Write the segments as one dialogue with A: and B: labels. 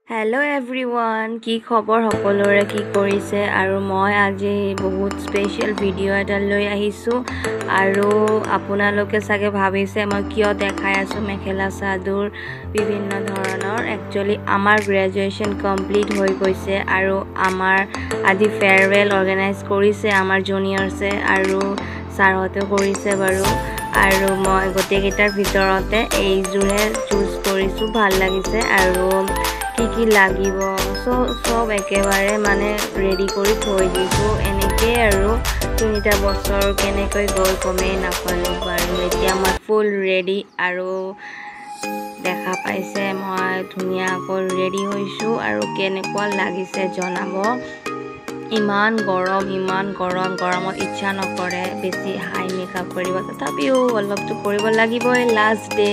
A: Hello' everyone, কি খবৰ সকলোৰে, কি কৰিছে? আৰু মই আজি বহুত স্পেচিয়েল ভিডিঅ' এটা লৈ আহিছোঁ। আৰু আপোনালোকে চাগে ভাবিছে মই কিয় দেখাই আছোঁ মেখেলা চাদৰ বিভিন্ন ধৰণৰ। একচুৱেলি আমাৰ গ্ৰেজুৱেশ্যন কমপ্লিট হৈ গৈছে আৰু আমাৰ আজি ফেয়াৰৱেল অৰ্গেনাইজ কৰিছে আমাৰ জুনিয়ৰ্ছে আৰু ছাৰহঁতেও কৰিছে বাৰু। আৰু মই গোটেইকেইটাৰ ভিতৰতে এইযোৰে চুজ কৰিছোঁ, ভাল লাগিছে। আৰু কি লাগিব সব একেবাৰে মানে ৰেডি কৰি থৈ দিছোঁ। এনেকৈ আৰু 3টা বছৰ কেনেকৈ গ'ল গমেই নাপালোঁ বাৰু। এতিয়া মই ফুল ৰেডি আৰু দেখা পাইছে মই ধুনীয়াকৈ ৰেডি হৈছোঁ। আৰু কেনেকুৱা লাগিছে জনাব। ইমান গৰমত ইচ্ছা নকৰে বেছি হাই মেকআপ কৰিব, তথাপিও অলপতো কৰিব লাগিবই, লাষ্ট ডে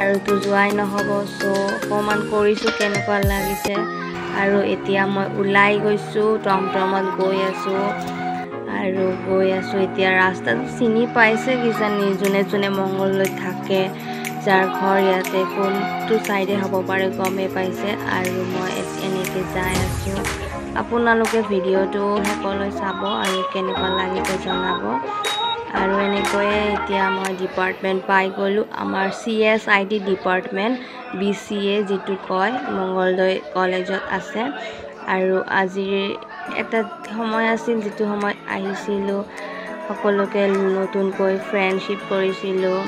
A: আৰুতো যোৱাই নহ'ব। চ' অকণমান কৰিছোঁ, কেনেকুৱা লাগিছে। আৰু এতিয়া মই ওলাই গৈছোঁ, টমটমত গৈ আছোঁ এতিয়া ৰাস্তাটো চিনি পাইছে কিজানি যোনে যোনে মংগলদৈত থাকে, যাৰ ঘৰ ইয়াতে কোনটো ছাইডে হ'ব পাৰে গমেই পাইছে। আৰু মই এনেকৈ যাই আছোঁ। আপোনালোকে ভিডিঅ'টো সকলোৱে চাব আৰু কেনেকুৱা লাগিব জনাব। আৰু এনেকৈয়ে এতিয়া মই ডিপাৰ্টমেণ্ট পাই গ'লোঁ, আমাৰ CSIT ডিপাৰ্টমেণ্ট, BCA যিটো কয়, মংগলদৈ কলেজত আছে। আৰু আজিৰ এটা সময় আছিল যিটো সময়ত আহিছিলোঁ, সকলোকে নতুনকৈ ফ্ৰেণ্ডশ্বিপ কৰিছিলোঁ,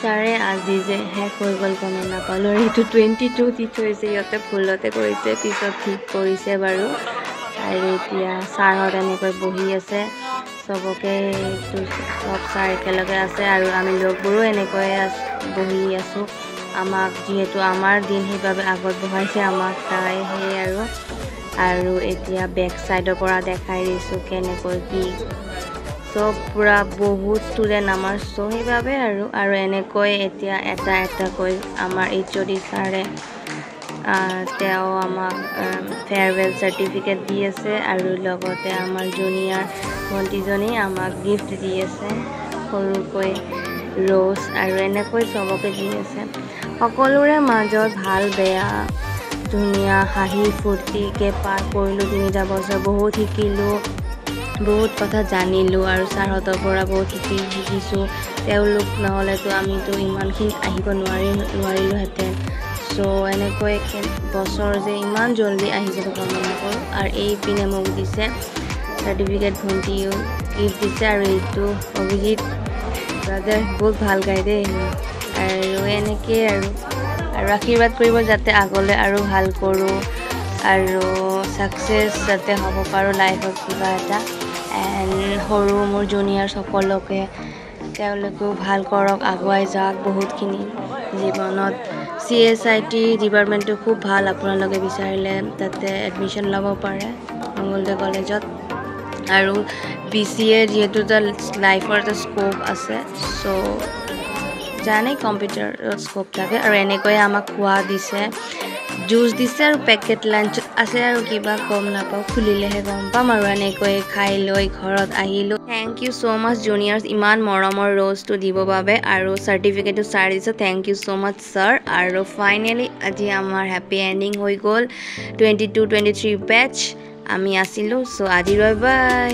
A: তাৰে আজি যে শেষ হৈ গ'ল গমেই নাপালোঁ। আৰু এইটো 22 দি থৈছে, সিহঁতে ভুলতে কৰিছে, পিছত ঠিক কৰিছে বাৰু। আৰু এতিয়া ছাৰহঁত এনেকৈ বহি আছে, চবকে চব ছাৰ একেলগে আছে আৰু আমি লগবোৰো এনেকৈ বহি আছোঁ। আমাক যিহেতু আমাৰ দিন সেইবাবে আগত বহাইছে আমাক তাই সেই আৰু এতিয়া বেক ছাইডৰ পৰা দেখাই দিছোঁ কেনেকৈ কি চব পূৰা বহুত ষ্টুডেণ্ট আমাৰ। চ' সেইবাবে আৰু এনেকৈ এতিয়া এটাকৈ আমাৰ HOD ছাৰে তেওঁ আমাক ফেয়াৰৱেল চাৰ্টিফিকেট দি আছে। আৰু লগতে আমাৰ জুনিয়ৰ ভণ্টিজনী আমাক গিফ্ট দি আছে, সৰুকৈ ৰ'জ আৰু এনেকৈ চবকে দি আছে। সকলোৰে মাজত ভাল বেয়া ধুনীয়া হাঁহি ফূৰ্তিকৈ পাৰ কৰিলোঁ 3টা বছৰ। বহুত শিকিলোঁ, বহুত কথা জানিলোঁ আৰু ছাৰহঁতৰ পৰা বহুত শিকিছোঁ। তেওঁলোক নহ'লেতো আমিতো ইমানখিনি আহিব নোৱাৰিলোঁহেঁতেন। চ' এনেকৈ বছৰ যে ইমান জল্দি আহি যাব গমেই নাপাওঁ। আৰু এইপিনে মোক দিছে চাৰ্টিফিকেট, ভণ্টিও গিফ্ট দিছে। আৰু এইটো অভিজিত ব্ৰাদাৰ বহুত ভাল গায় দেই। আৰু এনেকৈ আৰু আশীৰ্বাদ কৰিব যাতে আগলৈ আৰু ভাল কৰোঁ আৰু ছাকচেছ যাতে হ'ব পাৰোঁ লাইফত কিবা এটা। এণ্ড সৰু মোৰ জুনিয়ৰ সকলোকে তেওঁলোকেও ভাল কৰক, আগুৱাই যাওক বহুতখিনি জীৱনত। CSIT ডিপাৰ্টমেণ্টটো খুব ভাল, আপোনালোকে বিচাৰিলে তাতে এডমিশ্যন ল'ব পাৰে মংগলদৈ কলেজত। আৰু BCA যিহেতু লাইফৰ এটা স্ক'প আছে, চ' জানেই কম্পিউটাৰত স্ক'প থাকে। আৰু এনেকৈয়ে আমাক খোৱা দিছে, জুচ দিছে আৰু পেকেট লাঞ্চ আছে আৰু কিবা গম নাপাওঁ, খুলিলেহে গম পাম। আৰু এনেকৈ খাই লৈ ঘৰত আহিলোঁ। Thank you so' much juniors, ইমান মৰমৰ ৰ'জটো দিবৰ বাবে। আৰু চাৰ্টিফিকেটো ছাৰ দিছে, thank you so' much sir. আৰু ফাইনেলি আজি আমাৰ হেপী এণ্ডিং হৈ গ'ল। 22-23 বেটছ আমি আছিলোঁ। চ' আজি বাই বাই।